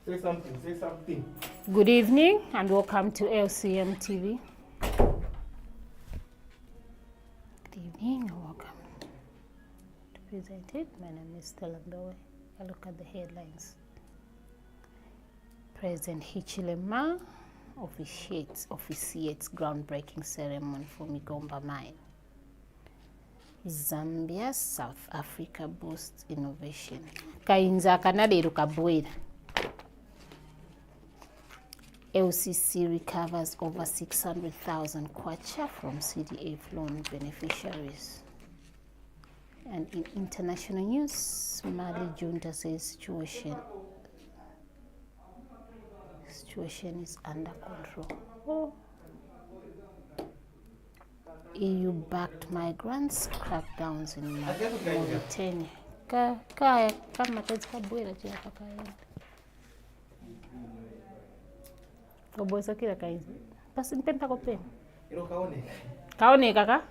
Say something, say something. Good evening and welcome to LCM TV. Good evening and welcome to present it. My name is Stella Mbewe. I look at the headlines. President Hichilema officiates groundbreaking ceremony for Migomba Mine. Zambia, South Africa boosts innovation. Kainza kanadero kabwera. LCC recovers over 600,000 kwacha from CDF loan beneficiaries. And in international news, Mali junta says situation is under control. EU-backed migrants crackdowns in Mauritania. Kaya kama tazika bwela chila kakaenda. Kabosa kila kainzi. Pasi mpempa kopeni. Ilo kaone. Kaone kaka?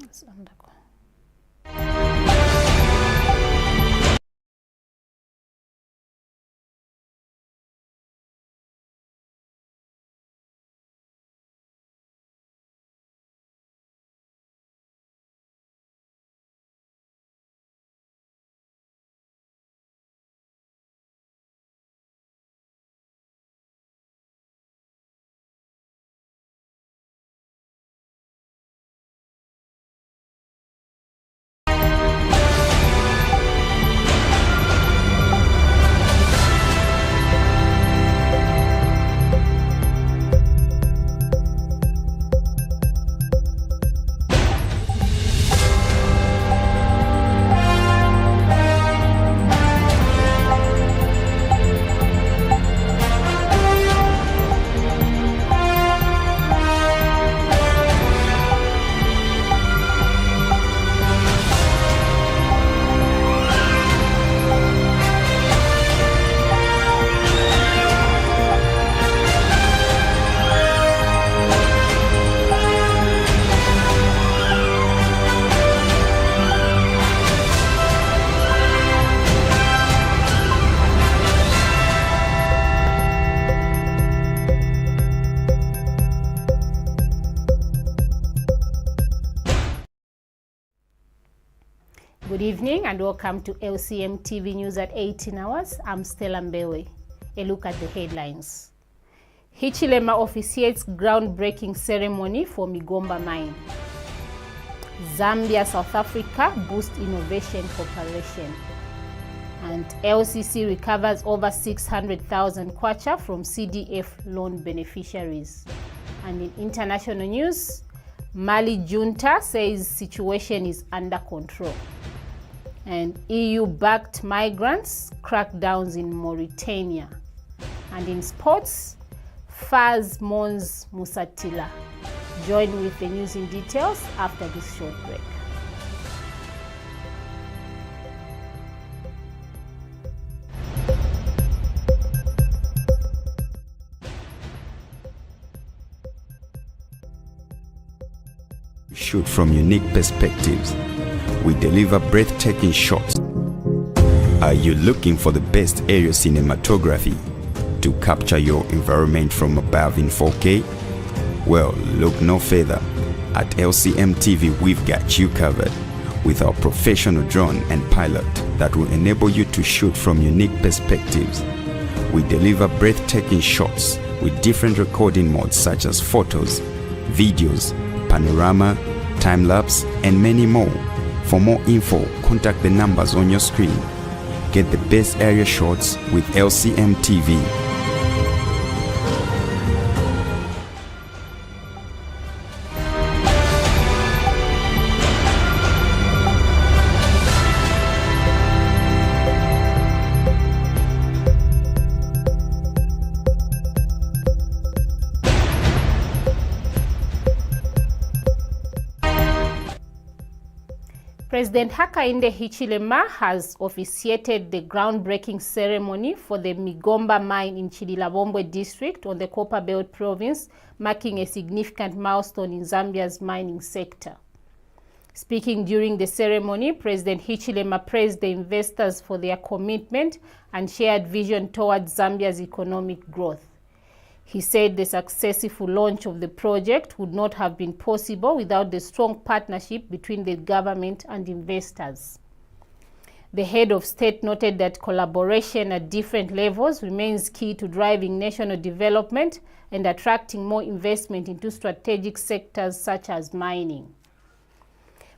It's under control. Good evening and welcome to LCM TV News at 18 hours. I'm Stella Mbewe. A look at the headlines. Hichilema officiates groundbreaking ceremony for Migomba Mine. Zambia, South Africa boost innovation cooperation. And LCC recovers over 600,000 kwacha from CDF loan beneficiaries. And in international news, Mali junta says situation is under control. And EU-backed migrants crackdowns in Mauritania. And in sports, Faz Mons Musatila. Join with the news in details after this short break. Shoot from unique perspectives. We deliver breathtaking shots. Are you looking for the best aerial cinematography to capture your environment from above in 4K? Well, look no further. At LCM TV, we've got you covered with our professional drone and pilot that will enable you to shoot from unique perspectives. We deliver breathtaking shots with different recording modes such as photos, videos, panorama, time-lapse, and many more. For more info, contact the numbers on your screen. Get the best area shots with LCM TV. President Hakainde Hichilema has officiated the groundbreaking ceremony for the Migomba mine in Chililabombwe district on the Copper Belt province, marking a significant milestone in Zambia's mining sector. Speaking during the ceremony, President Hichilema praised the investors for their commitment and shared vision towards Zambia's economic growth. He said the successful launch of the project would not have been possible without the strong partnership between the government and investors. The head of state noted that collaboration at different levels remains key to driving national development and attracting more investment into strategic sectors such as mining.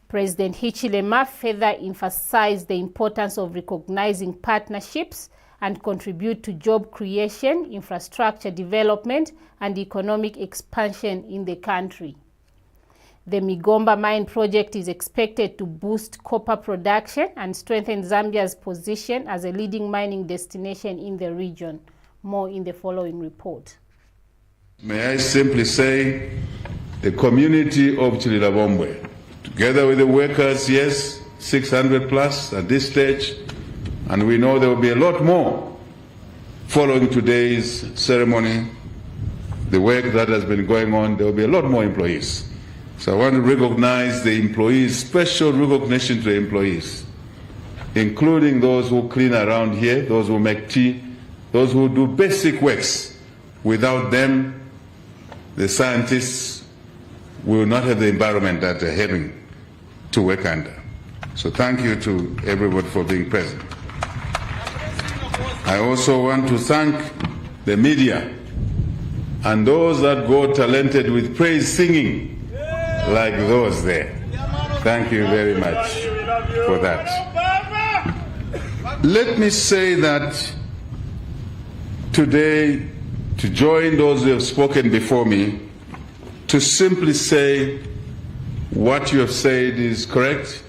President Hichilema further emphasized the importance of recognizing partnerships and contribute to job creation, infrastructure development, and economic expansion in the country. The Migomba mine project is expected to boost copper production and strengthen Zambia's position as a leading mining destination in the region. More in the following report. May I simply say, the community of Chililabombwe, together with the workers, yes, 600 plus at this stage, and we know there will be a lot more following today's ceremony, the work that has been going on, there will be a lot more employees. So I want to recognize the employees, special recognition to the employees, including those who clean around here, those who make tea, those who do basic works. Without them, the scientists will not have the environment that they're having to work under. So thank you to everybody for being present. I also want to thank the media and those that go talented with praise singing like those there. Thank you very much for that. Let me say that today, to join those who have spoken before me, to simply say what you have said is correct.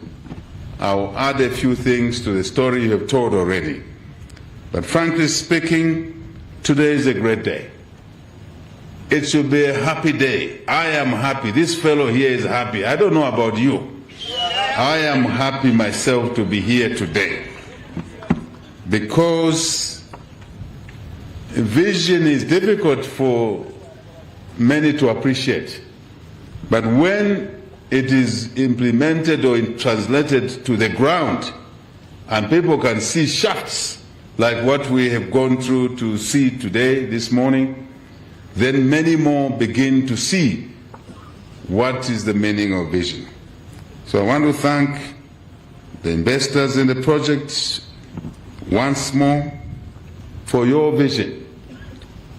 I'll add a few things to the story you have told already. But frankly speaking, today is a great day. It should be a happy day. I am happy. This fellow here is happy. I don't know about you. I am happy myself to be here today. Because vision is difficult for many to appreciate. But when it is implemented or translated to the ground, and people can see shafts like what we have gone through to see today, this morning, then many more begin to see what is the meaning of vision. So I want to thank the investors in the project once more for your vision,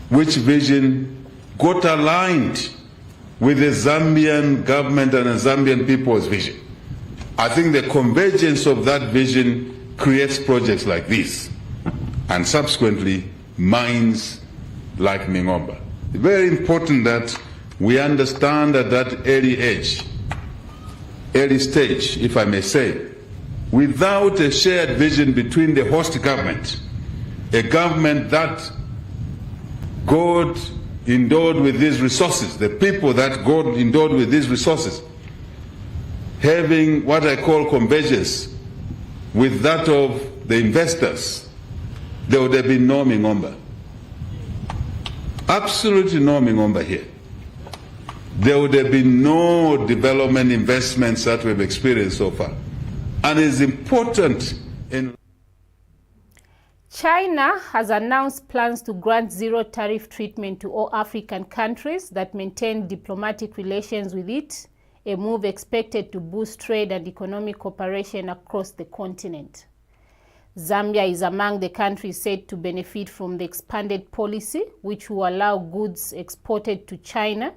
which vision got aligned with the Zambian government and the Zambian people's vision. I think the convergence of that vision creates projects like this, and subsequently mines like Migomba. It's very important that we understand at that early stage, if I may say, without a shared vision between the host government, a government that God endowed with these resources, the people that God endowed with these resources, having what I call convergence with that of the investors, there would have been no Migomba. Absolutely no Migomba here. There would have been no development investments that we've experienced so far. And it's important in... China has announced plans to grant zero tariff treatment to all African countries that maintain diplomatic relations with it, a move expected to boost trade and economic cooperation across the continent. Zambia is among the countries said to benefit from the expanded policy, which will allow goods exported to China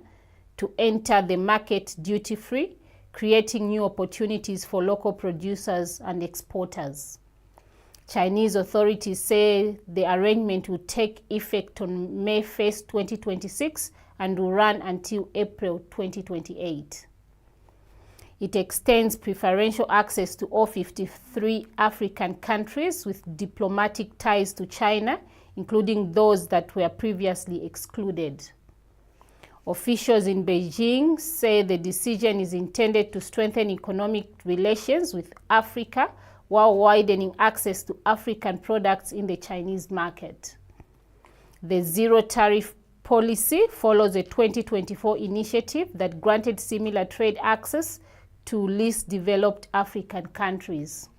to enter the market duty-free, creating new opportunities for local producers and exporters. Chinese authorities say the arrangement will take effect on May 1st, 2026 and will run until April 2028. It extends preferential access to all 53 African countries with diplomatic ties to China, including those that were previously excluded. Officials in Beijing say the decision is intended to strengthen economic relations with Africa while widening access to African products in the Chinese market. The zero tariff policy follows a 2024 initiative that granted similar trade access to least developed African countries.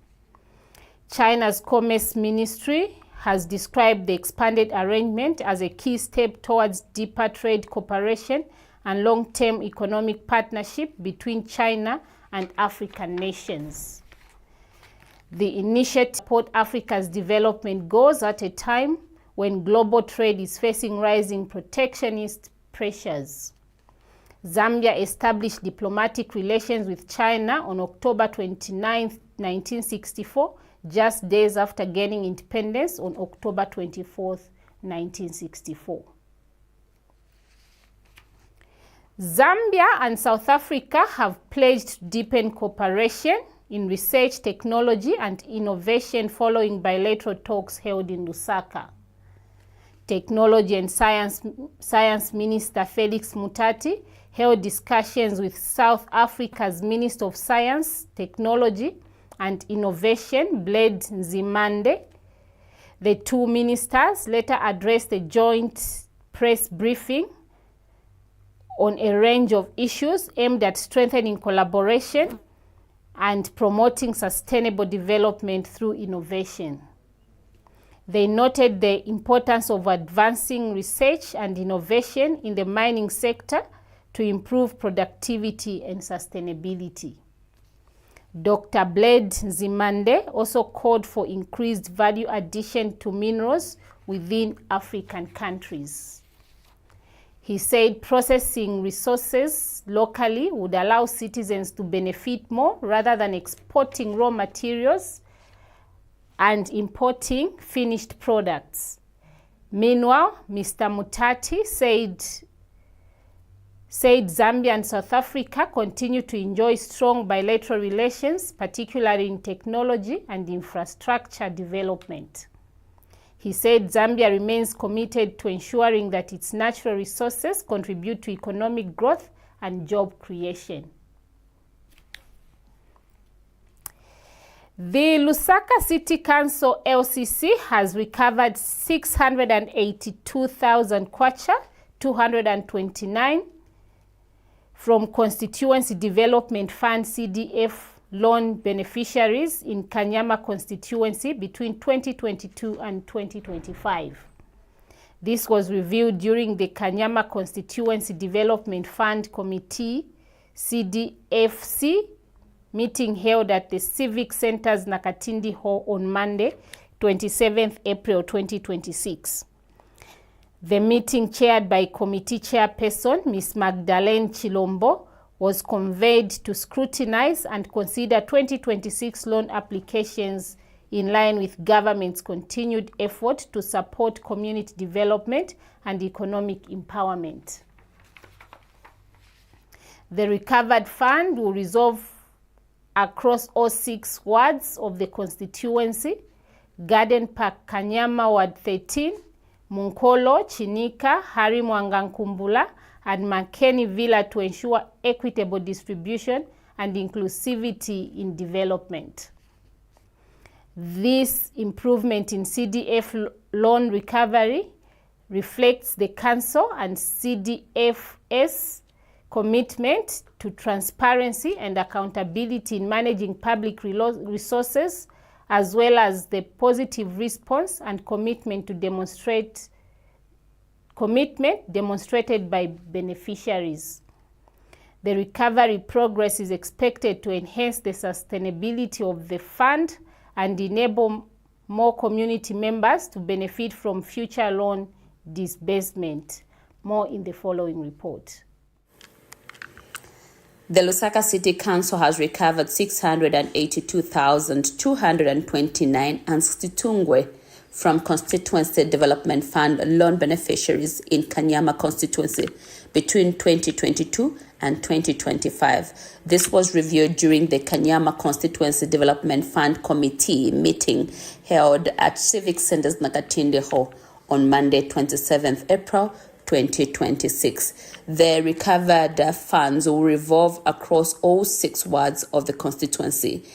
China's Commerce Ministry has described the expanded arrangement as a key step towards deeper trade cooperation and long-term economic partnership between China and African nations. The initiative supports Africa's development goals at a time when global trade is facing rising protectionist pressures. Zambia established diplomatic relations with China on October 29, 1964, just days after gaining independence on October 24, 1964. Zambia and South Africa have pledged to deepen cooperation in research, technology, and innovation following bilateral talks held in Lusaka. Technology and Science Minister Felix Mutati held discussions with South Africa's Minister of Science, Technology, and Innovation, Blade Nzimande. The two ministers later addressed a joint press briefing on a range of issues aimed at strengthening collaboration and promoting sustainable development through innovation. They noted the importance of advancing research and innovation in the mining sector to improve productivity and sustainability. Dr. Blade Nzimande also called for increased value addition to minerals within African countries. He said processing resources locally would allow citizens to benefit more rather than exporting raw materials and importing finished products. Meanwhile, Mr. Mutati said Zambia and South Africa continue to enjoy strong bilateral relations, particularly in technology and infrastructure development. He said Zambia remains committed to ensuring that its natural resources contribute to economic growth and job creation. The Lusaka City Council LCC has recovered 682,000 kwacha, 229 from Constituency Development Fund CDF loan beneficiaries in Kanyama constituency between 2022 and 2025. This was revealed during the Kanyama Constituency Development Fund Committee CDFC meeting held at the Civic Center's Nakatindi Hall on Monday, 27th April 2026. The meeting, chaired by committee chairperson Ms. Magdalene Chilombo, was convened to scrutinize and consider 2026 loan applications in line with government's continued effort to support community development and economic empowerment. The recovered fund will resolve across all 6 wards of the constituency: Garden Park, Kanyama, Ward 13, Munkolo, Chinika, Hari Mwangankumbula, and Makeni Villa to ensure equitable distribution and inclusivity in development. This improvement in CDF loan recovery reflects the Council and CDF's commitment to transparency and accountability in managing public resources, as well as the positive response and commitment demonstrated by beneficiaries. The recovery progress is expected to enhance the sustainability of the fund and enable more community members to benefit from future loan disbursement. More in the following report. The Lusaka City Council has recovered 682,229 and Stitungwe from Constituency Development Fund loan beneficiaries in Kanyama constituency between 2022 and 2025. This was reviewed during the Kanyama Constituency Development Fund Committee meeting held at Civic Center's Nakatindi Hall on Monday, 27th April 2026. The recovered funds will revolve across all 6 wards of the constituency: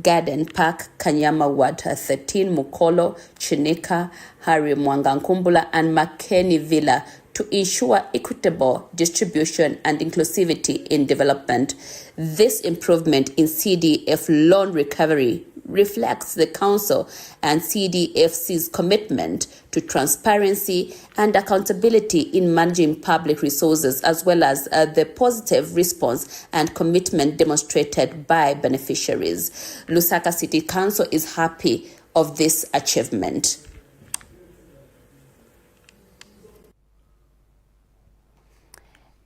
Garden Park, Kanyama Ward 13, Mukolo, Chinika, Hari Mwangankumbula, and Makeni Villa, to ensure equitable distribution and inclusivity in development. This improvement in CDF loan recovery reflects the Council and CDFC's commitment to transparency and accountability in managing public resources, as well as the positive response and commitment demonstrated by beneficiaries. Lusaka City Council is happy of this achievement.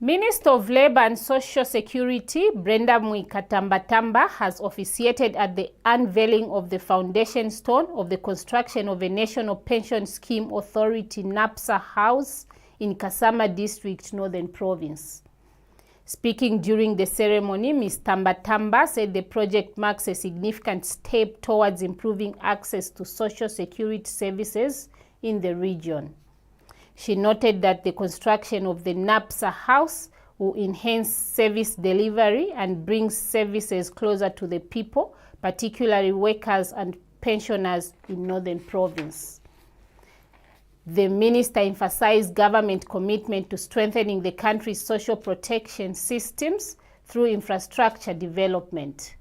Minister of Labour and Social Security, Brenda Mwikatambatamba, has officiated at the unveiling of the foundation stone of the construction of a National Pension Scheme Authority NAPSA house in Kasama District, Northern Province. Speaking during the ceremony, Ms. Tambatamba said the project marks a significant step towards improving access to social security services in the region. She noted that the construction of the NAPSA house will enhance service delivery and bring services closer to the people, particularly workers and pensioners in Northern Province. The minister emphasized government commitment to strengthening the country's social protection systems through infrastructure development.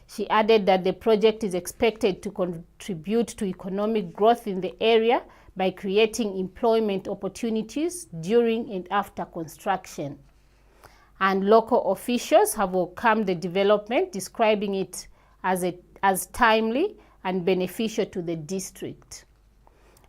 She added that the project is expected to contribute to economic growth in the area by creating employment opportunities during and after construction. And local officials have welcomed the development, describing it as timely and beneficial to the district.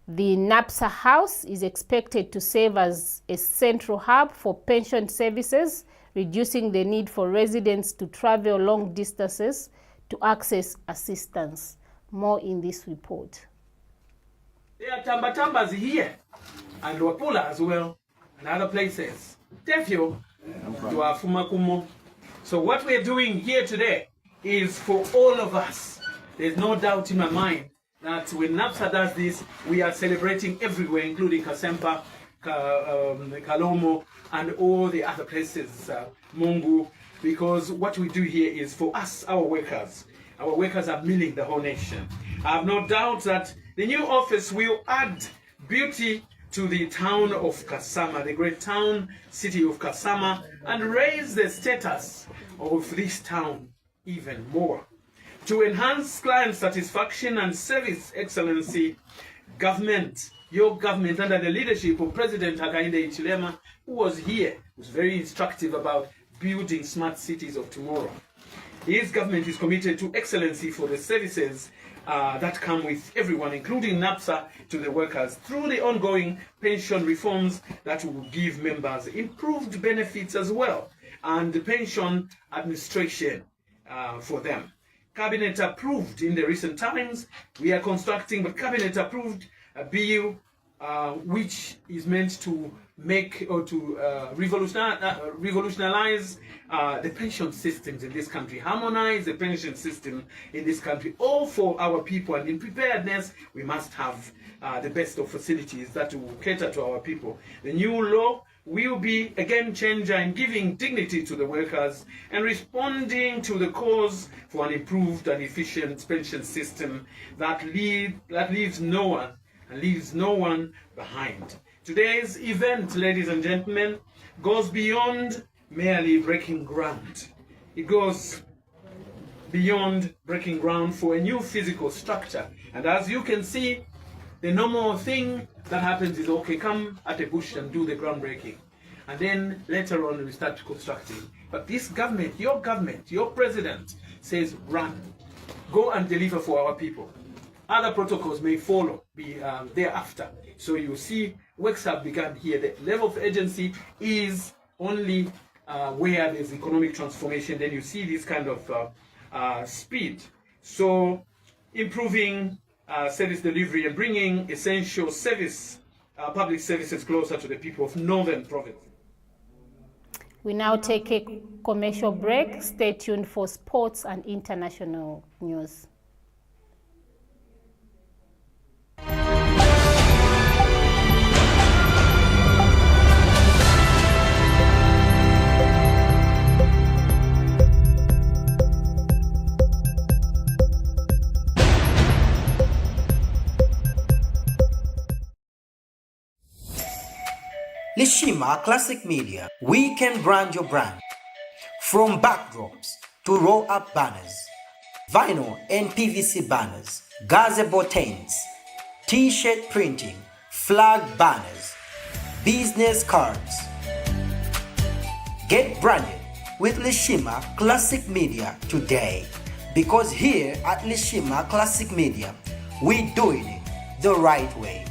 The NAPSA house is expected to serve as a central hub for pension services, reducing the need for residents to travel long distances to access assistance. More in this report. There are Tambatambas here and Luapula as well, and other places. Tefio, Fumakumo. So what we're doing here today is for all of us. There's no doubt in my mind that when NAPSA does this, we are celebrating everywhere, including Kasempa, Kalomo, and all the other places, Mungu, because what we do here is for us, our workers. Our workers are milling the whole nation. I have no doubt that the new office will add beauty to the town of Kasama, the great town, city of Kasama, and raise the status of this town even more. To enhance client satisfaction and service excellency, your government under the leadership of President Hakainde Hichilema, who was here, was very instructive about building smart cities of tomorrow. His government is committed to excellency for the services that come with everyone, including NAPSA, to the workers through the ongoing pension reforms that will give members improved benefits as well, and the pension administration for them. Cabinet approved in the recent times. We are constructing, but Cabinet approved a bill which is meant to make or to revolutionize the pension systems in this country, harmonize the pension system in this country, all for our people. And in preparedness, we must have the best of facilities that will cater to our people. The new law will be a game changer in giving dignity to the workers and responding to the cause for an improved and efficient pension system that leaves no one behind. Today's event, ladies and gentlemen, goes beyond merely breaking ground. It goes beyond breaking ground for a new physical structure. And as you can see, the normal thing that happens is, okay, come at a bush and do the groundbreaking. And then later on we start constructing. But this government, your president says, run. Go and deliver for our people. Other protocols may follow thereafter. So you see, works have begun here. The level of agency is only where there's economic transformation. Then you see this kind of speed. So improving service delivery and bringing essential service, public services closer to the people of Northern Province. We now take a commercial break. Stay tuned for sports and international news. Lishima Classic Media, we can brand your brand. From backdrops to roll-up banners, vinyl and PVC banners, gazebo tents, t-shirt printing, flag banners, business cards. Get branded with Lishima Classic Media today, because here at Lishima Classic Media, we're doing it the right way.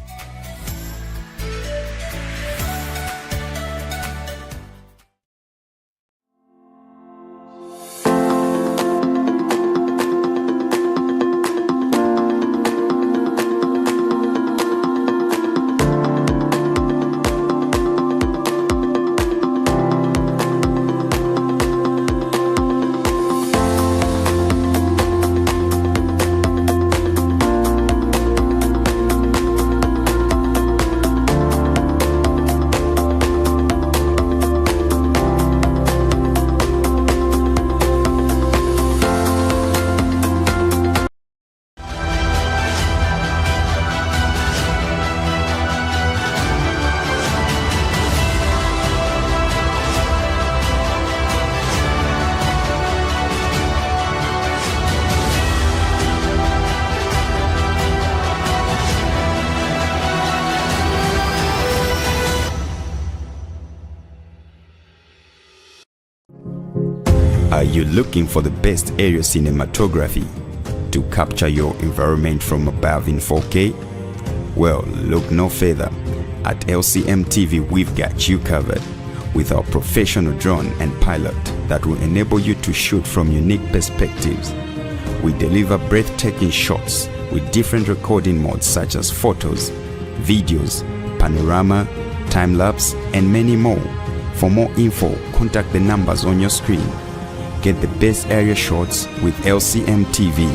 Are you looking for the best aerial cinematography to capture your environment from above in 4K? Well, look no further. At LCM TV, we've got you covered with our professional drone and pilot that will enable you to shoot from unique perspectives. We deliver breathtaking shots with different recording modes such as photos, videos, panorama, time-lapse, and many more. For more info, contact the numbers on your screen. Get the best area shots with LCM TV.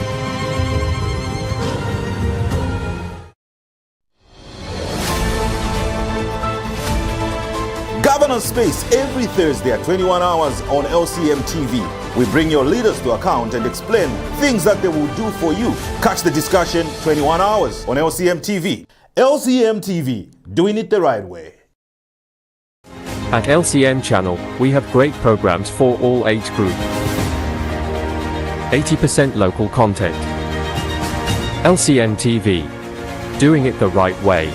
Governance Space every Thursday at 21 hours on LCM TV. We bring your leaders to account and explain things that they will do for you. Catch the discussion 21 hours on LCM TV. LCM TV, doing it the right way. At LCM channel, we have great programs for all age group. 80% local content. LCM TV, doing it the right way.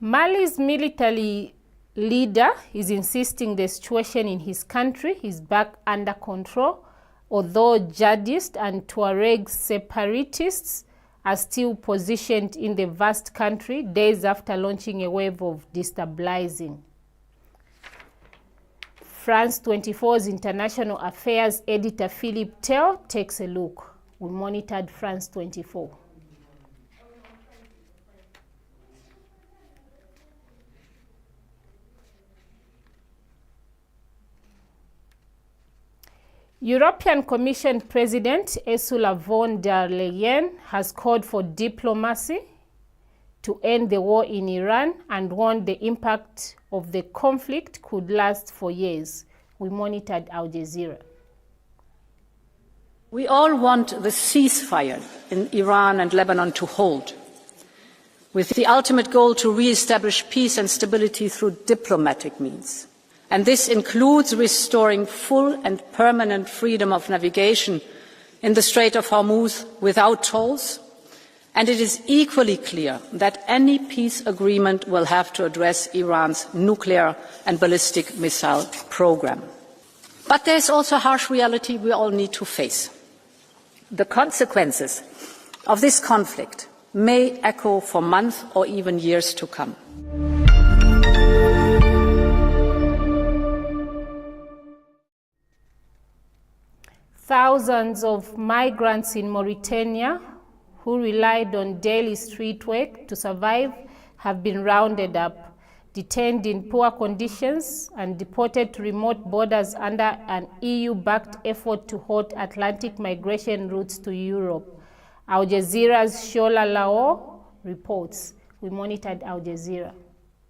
Mali's military leader is insisting the situation in his country is back under control, although jihadists and Tuareg separatists are still positioned in the vast country days after launching a wave of destabilizing. France 24's international affairs editor Philippe Tell takes a look. We monitored France 24. European Commission President Ursula von der Leyen has called for diplomacy to end the war in Iran and warned the impact of the conflict could last for years. We monitored Al Jazeera. We all want the ceasefire in Iran and Lebanon to hold, with the ultimate goal to re-establish peace and stability through diplomatic means. And this includes restoring full and permanent freedom of navigation in the Strait of Hormuz without tolls. And it is equally clear that any peace agreement will have to address Iran's nuclear and ballistic missile program. But there is also a harsh reality we all need to face. The consequences of this conflict may echo for months or even years to come. Thousands of migrants in Mauritania who relied on daily street work to survive have been rounded up, detained in poor conditions, and deported to remote borders under an EU-backed effort to halt Atlantic migration routes to Europe. Al Jazeera's Shola Lao reports. We monitored Al Jazeera.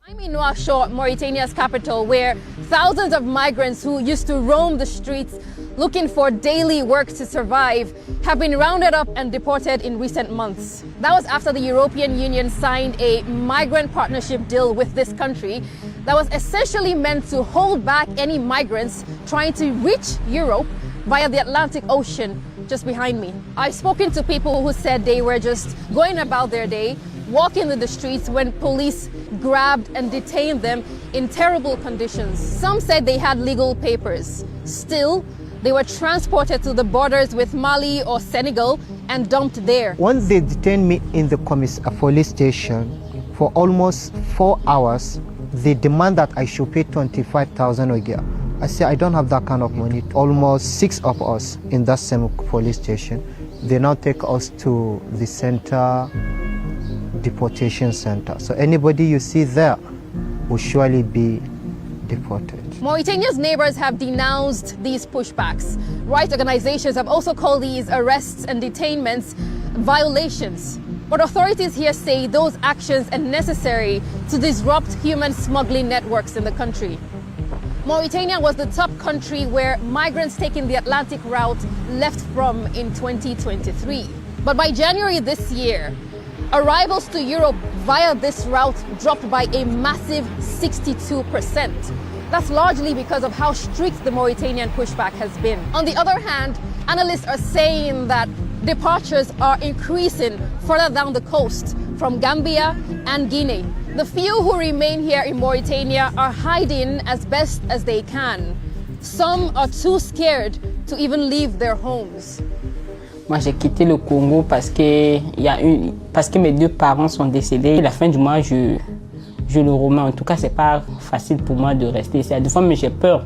I'm in Nouakchott, Mauritania's capital, where thousands of migrants who used to roam the streets looking for daily work to survive have been rounded up and deported in recent months. That was after the European Union signed a migrant partnership deal with this country that was essentially meant to hold back any migrants trying to reach Europe via the Atlantic Ocean just behind me. I've spoken to people who said they were just going about their day, walking in the streets when police grabbed and detained them in terrible conditions. Some said they had legal papers. Still, they were transported to the borders with Mali or Senegal and dumped there. Once they detained me in the police station for almost 4 hours, they demand that I should pay 25,000 a year. I say I don't have that kind of money. Almost 6 of us in that same police station. They now take us to the deportation center. So anybody you see there will surely be deported. Mauritania's neighbors have denounced these pushbacks. Rights organizations have also called these arrests and detainments violations. But authorities here say those actions are necessary to disrupt human smuggling networks in the country. Mauritania was the top country where migrants taking the Atlantic route left from in 2023. But by January this year, arrivals to Europe via this route dropped by a massive 62%. That's largely because of how strict the Mauritanian pushback has been. On the other hand, analysts are saying that departures are increasing further down the coast from Gambia and Guinea. The few who remain here in Mauritania are hiding as best as they can. Some are too scared to even leave their homes. Moi, j'ai quitté le Congo parce que mes 2 parents sont décédés. À la fin du mois, je le remets. En tout cas, c'est pas facile pour moi de rester ici. Des fois, mais j'ai peur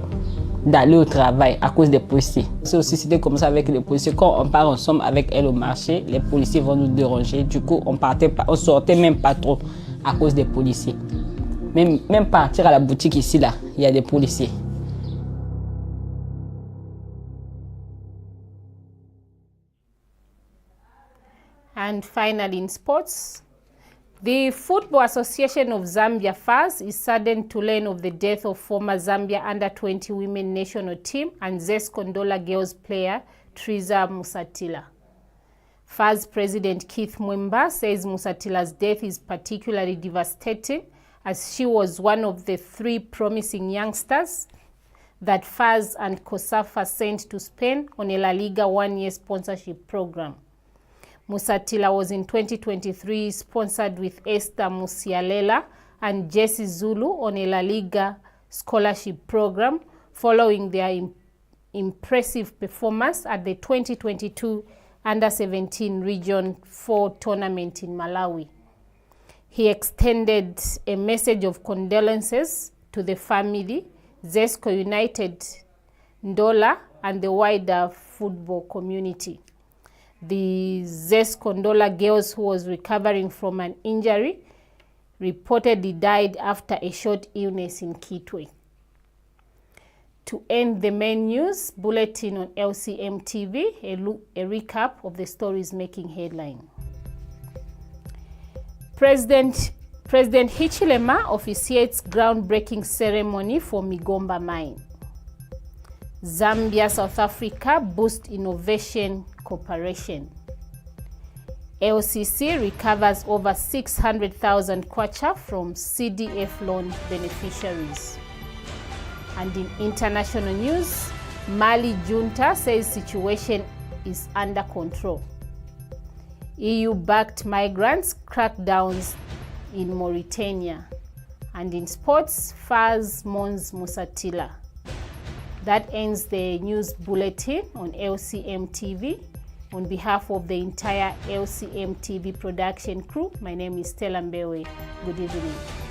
d'aller au travail à cause des policiers. C'est aussi c'était comme ça avec les policiers. Quand on part ensemble avec elle au marché, les policiers vont nous déranger. Du coup, on sortait même pas trop à cause des policiers. Même partir à la boutique ici, là, il y a des policiers. And finally, in sports, the Football Association of Zambia, FAZ, is saddened to learn of the death of former Zambia under-20 women national team and Zes Kondola girls player Triza Musatila. FAZ President Keith Mwemba says Musatila's death is particularly devastating as she was one of the 3 promising youngsters that FAZ and COSAFA sent to Spain on a La Liga 1-year sponsorship program. Musatila was in 2023 sponsored with Esther Musialela and Jesse Zulu on a La Liga scholarship program following their impressive performance at the 2022 Under-17 Region 4 tournament in Malawi. He extended a message of condolences to the family, Zesco United, Ndola, and the wider football community. The Zes Kondola girls, who was recovering from an injury, reportedly died after a short illness in Kitwe. To end the main news bulletin on LCM TV, a recap of the stories making headline. President Hichilema officiates groundbreaking ceremony for Migomba mine. Zambia, South Africa boost innovation cooperation. LCC recovers over 600,000 kwacha from CDF loan beneficiaries. And in international news, Mali junta says situation is under control. EU-backed migrants crackdowns in Mauritania. And in sports, FAZ mourns Musatila. That ends the news bulletin on LCM TV. On behalf of the entire LCM TV production crew, my name is Stella Mbewe. Good evening.